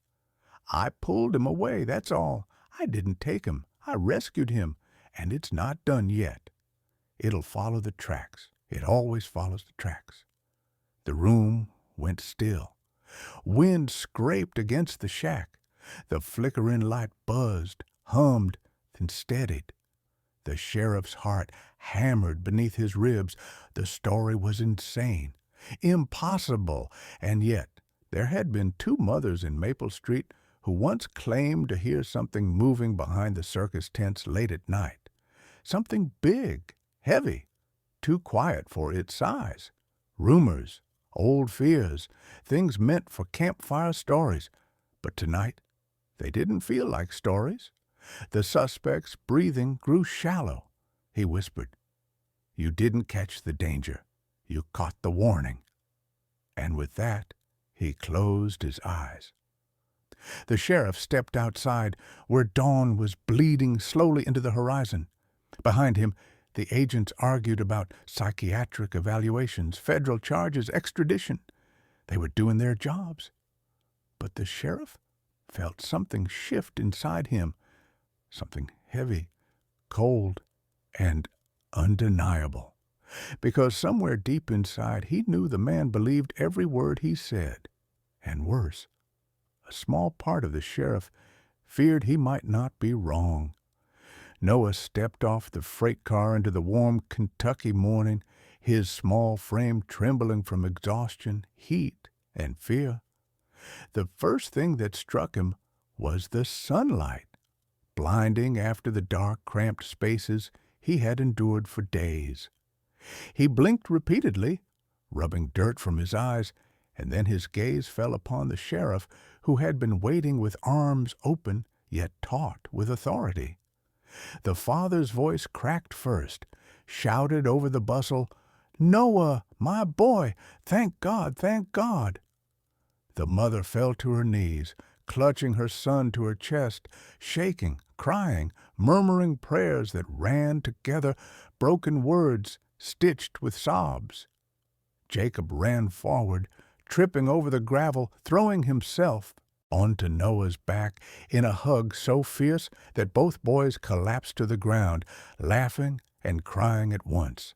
"I pulled him away, that's all. I didn't take him. I rescued him, and it's not done yet. It'll follow the tracks. It always follows the tracks." The room went still. Wind scraped against the shack. The flickering light buzzed, hummed, then steadied. The sheriff's heart hammered beneath his ribs. The story was insane, impossible, and yet there had been 2 mothers in Maple Street who once claimed to hear something moving behind the circus tents late at night. Something big, heavy, too quiet for its size. Rumors, old fears, things meant for campfire stories. But tonight, they didn't feel like stories. The suspect's breathing grew shallow. He whispered, "You didn't catch the danger. You caught the warning." And with that, he closed his eyes. The sheriff stepped outside, where dawn was bleeding slowly into the horizon. Behind him, the agents argued about psychiatric evaluations, federal charges, extradition. They were doing their jobs. But the sheriff felt something shift inside him, something heavy, cold, and undeniable. Because somewhere deep inside he knew the man believed every word he said. And worse, a small part of the sheriff feared he might not be wrong. Noah stepped off the freight car into the warm Kentucky morning, his small frame trembling from exhaustion, heat, and fear. The first thing that struck him was the sunlight, blinding after the dark, cramped spaces he had endured for days. He blinked repeatedly, rubbing dirt from his eyes, and then his gaze fell upon the sheriff, who had been waiting with arms open, yet taut with authority. The father's voice cracked first, shouted over the bustle, "Noah, my boy, thank God, thank God." The mother fell to her knees, clutching her son to her chest, shaking, crying, murmuring prayers that ran together, broken words stitched with sobs. Jacob ran forward, tripping over the gravel, throwing himself onto Noah's back in a hug so fierce that both boys collapsed to the ground, laughing and crying at once.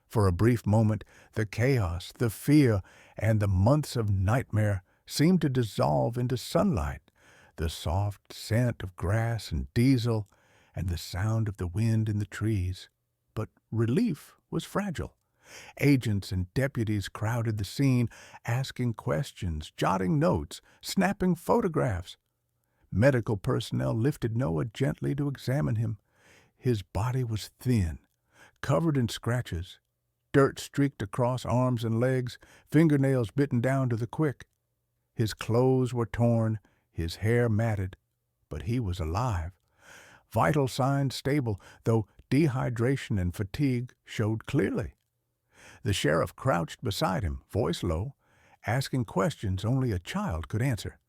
For a brief moment, the chaos, the fear, and the months of nightmare seemed to dissolve into sunlight, the soft scent of grass and diesel, and the sound of the wind in the trees. But relief was fragile. Agents and deputies crowded the scene, asking questions, jotting notes, snapping photographs. Medical personnel lifted Noah gently to examine him. His body was thin, covered in scratches, dirt streaked across arms and legs, fingernails bitten down to the quick. His clothes were torn, his hair matted, but he was alive. Vital signs stable, though dehydration and fatigue showed clearly. The sheriff crouched beside him, voice low, asking questions only a child could answer.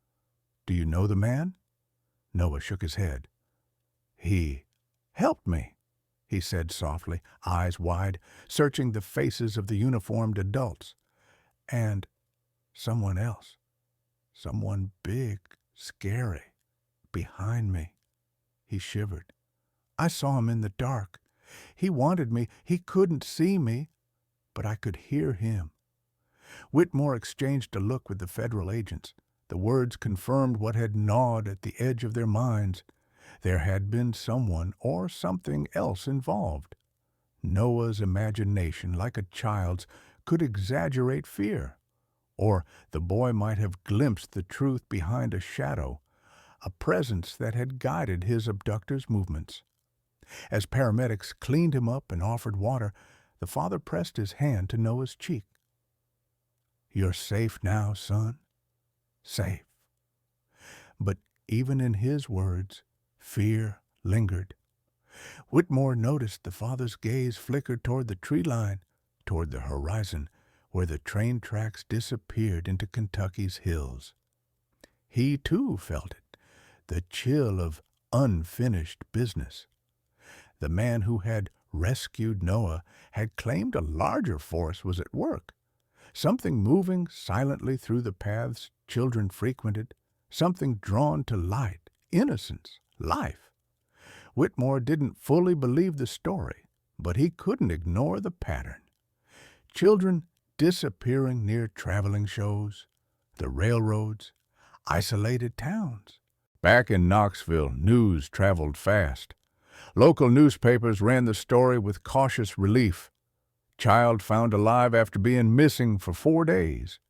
"Do you know the man?" Noah shook his head. "He helped me," he said softly, eyes wide, searching the faces of the uniformed adults. "And someone else. Someone big, scary, behind me." He shivered. "I saw him in the dark. He wanted me. He couldn't see me, but I could hear him." Whitmore exchanged a look with the federal agents. The words confirmed what had gnawed at the edge of their minds. There had been someone or something else involved. Noah's imagination, like a child's, could exaggerate fear. Or the boy might have glimpsed the truth behind a shadow, a presence that had guided his abductor's movements. As paramedics cleaned him up and offered water, the father pressed his hand to Noah's cheek. "You're safe now, son. Safe." But even in his words, fear lingered. Whitmore noticed the father's gaze flicker toward the tree line, toward the horizon, where the train tracks disappeared into Kentucky's hills. He, too, felt it, the chill of unfinished business. The man who had rescued Noah had claimed a larger force was at work, something moving silently through the paths children frequented, something drawn to light, innocence, life. Whitmore didn't fully believe the story, but he couldn't ignore the pattern. Children disappearing near traveling shows, the railroads, isolated towns. Back in Knoxville, news traveled fast. Local newspapers ran the story with cautious relief. Child found alive after being missing for 4 days.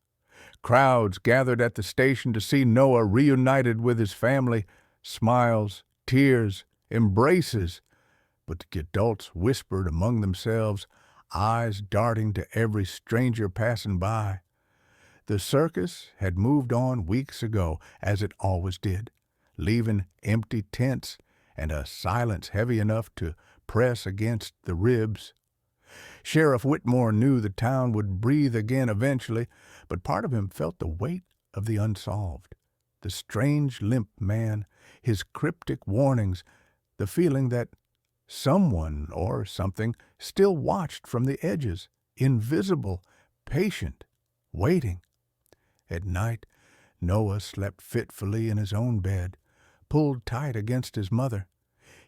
Crowds gathered at the station to see Noah reunited with his family. Smiles, tears, embraces. But the adults whispered among themselves, eyes darting to every stranger passing by. The circus had moved on weeks ago, as it always did, leaving empty tents and a silence heavy enough to press against the ribs. Sheriff Whitmore knew the town would breathe again eventually, but part of him felt the weight of the unsolved. The strange limp man, his cryptic warnings, the feeling that someone or something still watched from the edges, invisible, patient, waiting. At night, Noah slept fitfully in his own bed, pulled tight against his mother.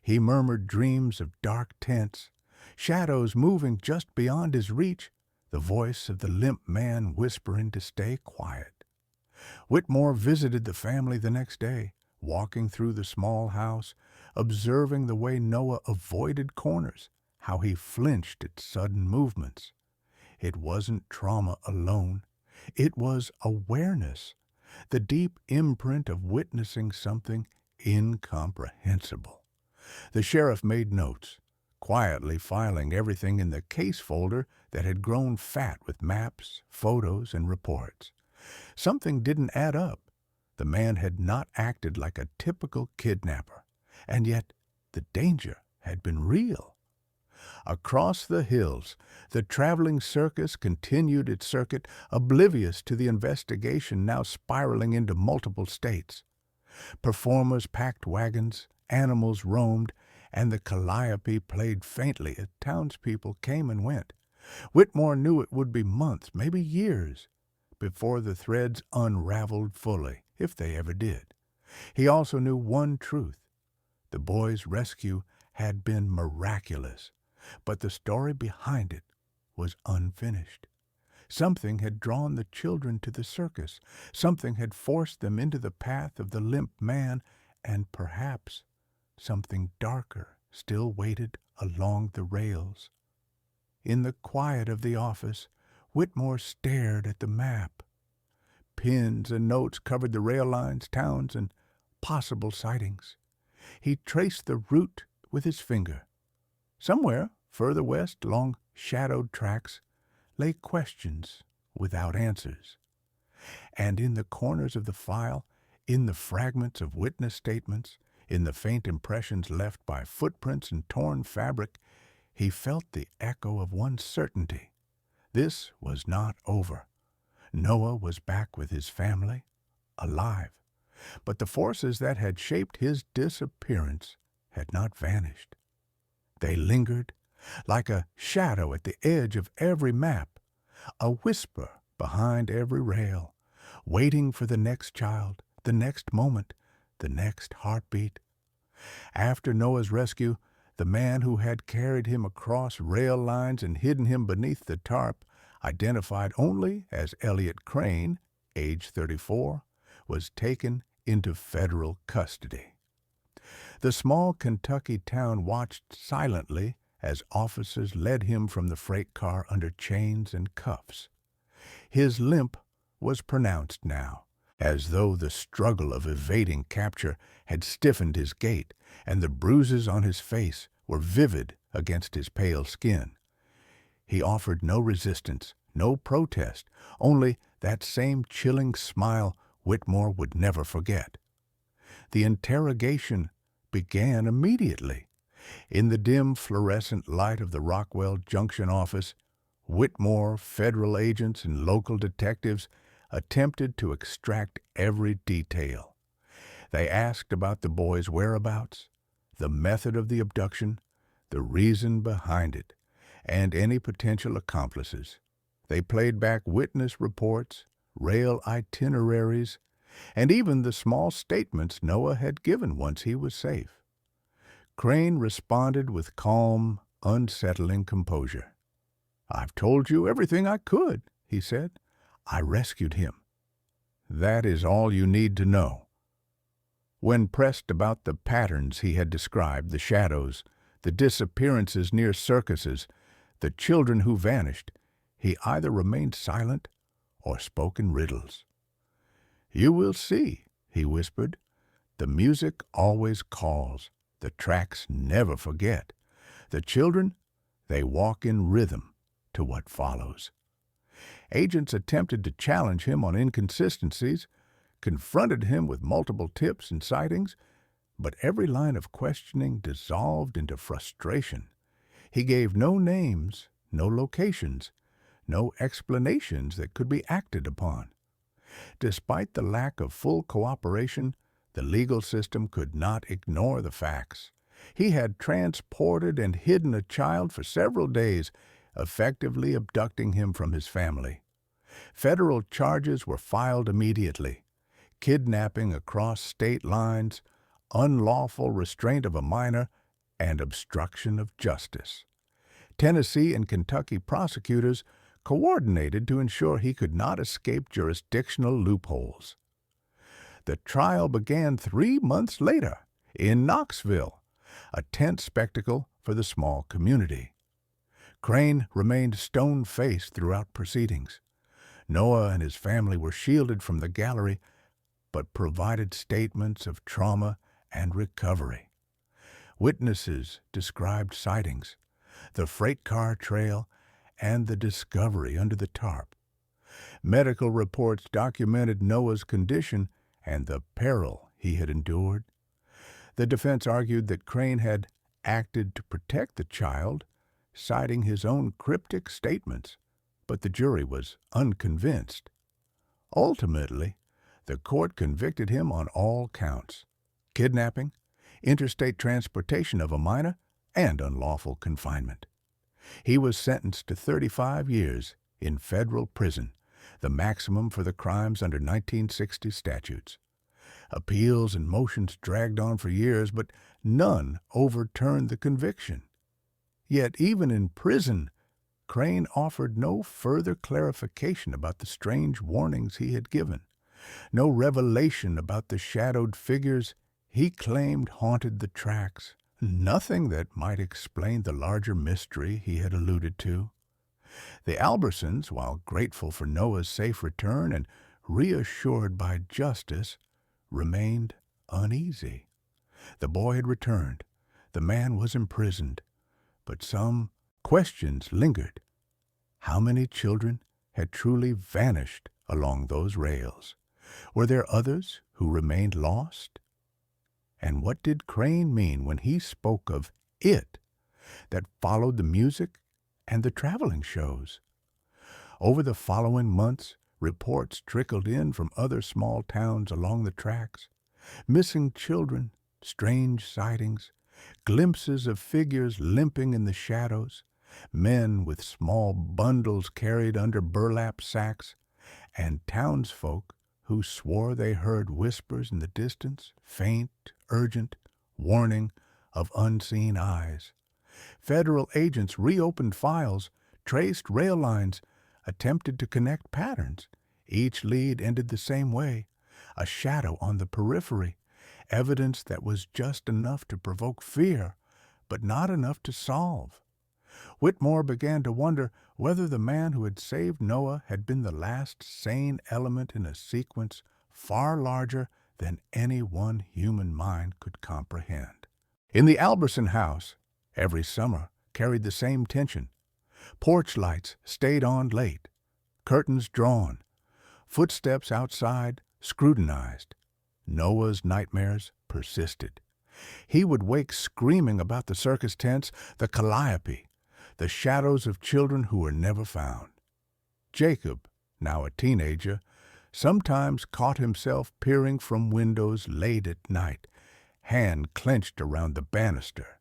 He murmured dreams of dark tents, shadows moving just beyond his reach, the voice of the limp man whispering to stay quiet. Whitmore visited the family the next day, walking through the small house, observing the way Noah avoided corners, how he flinched at sudden movements. It wasn't trauma alone. It was awareness, the deep imprint of witnessing something incomprehensible. The sheriff made notes, quietly filing everything in the case folder that had grown fat with maps, photos, and reports. Something didn't add up. The man had not acted like a typical kidnapper, and yet the danger had been real. Across the hills, the traveling circus continued its circuit, oblivious to the investigation now spiraling into multiple states. Performers packed wagons, animals roamed, and the calliope played faintly as townspeople came and went. Whitmore knew it would be months, maybe years, before the threads unraveled fully, if they ever did. He also knew one truth. The boy's rescue had been miraculous, but the story behind it was unfinished. Something had drawn the children to the circus. Something had forced them into the path of the limp man, and perhaps something darker still waited along the rails. In the quiet of the office, Whitmore stared at the map. Pins and notes covered the rail lines, towns, and possible sightings. He traced the route with his finger. Somewhere further west, along shadowed tracks, lay questions without answers. And in the corners of the file, in the fragments of witness statements, in the faint impressions left by footprints and torn fabric, he felt the echo of one certainty. This was not over. Noah was back with his family, alive. But the forces that had shaped his disappearance had not vanished. They lingered, like a shadow at the edge of every map, a whisper behind every rail, waiting for the next child, the next moment, the next heartbeat. After Noah's rescue, the man who had carried him across rail lines and hidden him beneath the tarp, identified only as Elliot Crane, age 34, was taken into federal custody. The small Kentucky town watched silently as officers led him from the freight car under chains and cuffs. His limp was pronounced now, as though the struggle of evading capture had stiffened his gait, and the bruises on his face were vivid against his pale skin. He offered no resistance, no protest, only that same chilling smile Whitmore would never forget. The interrogation began immediately. In the dim fluorescent light of the Rockwell Junction office, Whitmore, federal agents, and local detectives attempted to extract every detail. They asked about the boy's whereabouts, the method of the abduction, the reason behind it, and any potential accomplices. They played back witness reports, rail itineraries, and even the small statements Noah had given once he was safe. Crane responded with calm, unsettling composure. "I've told you everything I could," he said. "I rescued him. That is all you need to know." When pressed about the patterns he had described, the shadows, the disappearances near circuses, the children who vanished, he either remained silent or spoke in riddles. "You will see," he whispered. "The music always calls. The tracks never forget. The children, they walk in rhythm to what follows." Agents attempted to challenge him on inconsistencies, confronted him with multiple tips and sightings, but every line of questioning dissolved into frustration. He gave no names, no locations, no explanations that could be acted upon. Despite the lack of full cooperation, the legal system could not ignore the facts. He had transported and hidden a child for several days, effectively abducting him from his family. Federal charges were filed immediately: kidnapping across state lines, unlawful restraint of a minor, and obstruction of justice. Tennessee and Kentucky prosecutors coordinated to ensure he could not escape jurisdictional loopholes. The trial began 3 months later in Knoxville, a tense spectacle for the small community. Crane remained stone-faced throughout proceedings. Noah and his family were shielded from the gallery, but provided statements of trauma and recovery. Witnesses described sightings, the freight car trail, and the discovery under the tarp. Medical reports documented Noah's condition and the peril he had endured. The defense argued that Crane had acted to protect the child, citing his own cryptic statements, but the jury was unconvinced. Ultimately, the court convicted him on all counts: kidnapping, interstate transportation of a minor, and unlawful confinement. He was sentenced to 35 years in federal prison, the maximum for the crimes under 1960 statutes. Appeals and motions dragged on for years, but none overturned the conviction. Yet even in prison, Crane offered no further clarification about the strange warnings he had given, no revelation about the shadowed figures he claimed haunted the tracks, nothing that might explain the larger mystery he had alluded to. The Albersons, while grateful for Noah's safe return and reassured by justice, remained uneasy. The boy had returned. The man was imprisoned. But some questions lingered. How many children had truly vanished along those rails? Were there others who remained lost? And what did Crane mean when he spoke of it that followed the music and the traveling shows? Over the following months, reports trickled in from other small towns along the tracks. Missing children, strange sightings, glimpses of figures limping in the shadows, men with small bundles carried under burlap sacks, and townsfolk who swore they heard whispers in the distance, faint, urgent, warning of unseen eyes. Federal agents reopened files, traced rail lines, attempted to connect patterns. Each lead ended the same way, a shadow on the periphery, evidence that was just enough to provoke fear, but not enough to solve. Whitmore began to wonder whether the man who had saved Noah had been the last sane element in a sequence far larger than any one human mind could comprehend. In the Alberson house, every summer carried the same tension. Porch lights stayed on late, curtains drawn, footsteps outside scrutinized. Noah's nightmares persisted. He would wake screaming about the circus tents, the calliope, the shadows of children who were never found. Jacob, now a teenager, sometimes caught himself peering from windows late at night, hand clenched around the banister,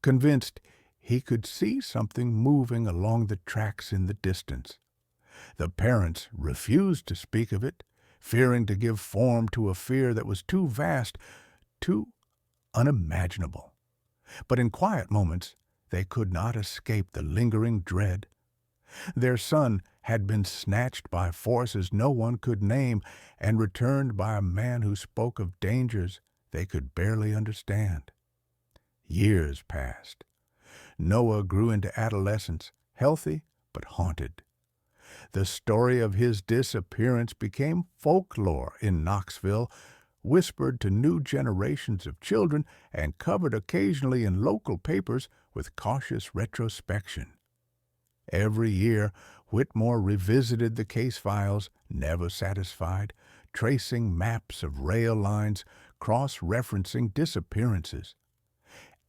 convinced he could see something moving along the tracks in the distance. The parents refused to speak of it, fearing to give form to a fear that was too vast, too unimaginable. But in quiet moments, they could not escape the lingering dread. Their son had been snatched by forces no one could name and returned by a man who spoke of dangers they could barely understand. Years passed. Noah grew into adolescence, healthy but haunted. The story of his disappearance became folklore in Knoxville, whispered to new generations of children and covered occasionally in local papers with cautious retrospection. Every year, Whitmore revisited the case files, never satisfied, tracing maps of rail lines, cross-referencing disappearances.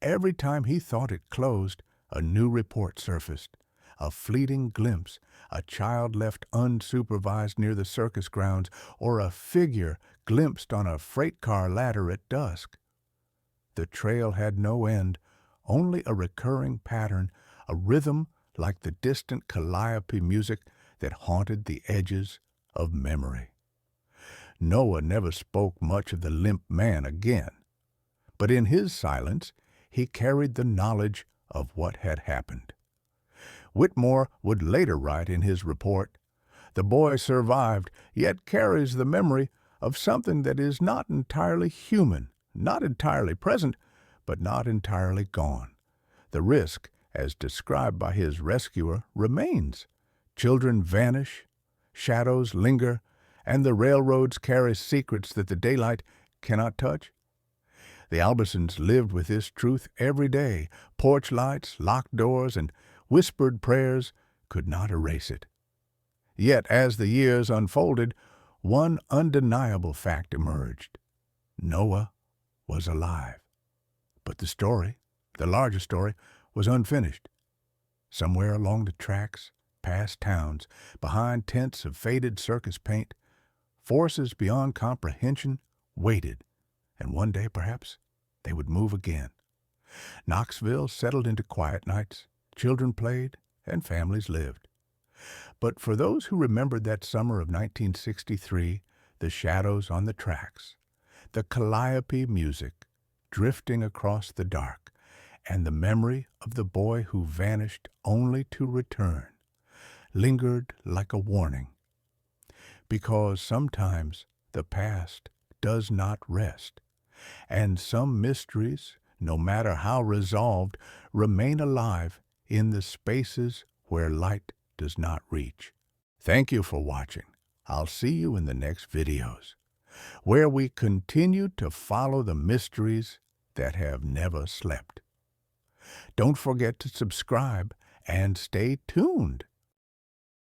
Every time he thought it closed, a new report surfaced. A fleeting glimpse, a child left unsupervised near the circus grounds, or a figure glimpsed on a freight car ladder at dusk. The trail had no end, only a recurring pattern, a rhythm like the distant calliope music that haunted the edges of memory. Noah never spoke much of the limp man again, but in his silence he carried the knowledge of what had happened. Whitmore would later write in his report, "The boy survived, yet carries the memory of something that is not entirely human, not entirely present, but not entirely gone. The risk, as described by his rescuer, remains. Children vanish, shadows linger, and the railroads carry secrets that the daylight cannot touch." The Albersons lived with this truth every day. Porch lights, locked doors, and whispered prayers could not erase it. Yet, as the years unfolded, one undeniable fact emerged. Noah was alive. But the story, the larger story, was unfinished. Somewhere along the tracks, past towns, behind tents of faded circus paint, forces beyond comprehension waited, and one day, perhaps, they would move again. Knoxville settled into quiet nights. Children played, and families lived. But for those who remembered that summer of 1963, the shadows on the tracks, the calliope music drifting across the dark, and the memory of the boy who vanished only to return, lingered like a warning. Because sometimes the past does not rest, and some mysteries, no matter how resolved, remain alive in the spaces where light does not reach. Thank you for watching. I'll see you in the next videos. where we continue to follow the mysteries that have never slept. Don't forget to subscribe and stay tuned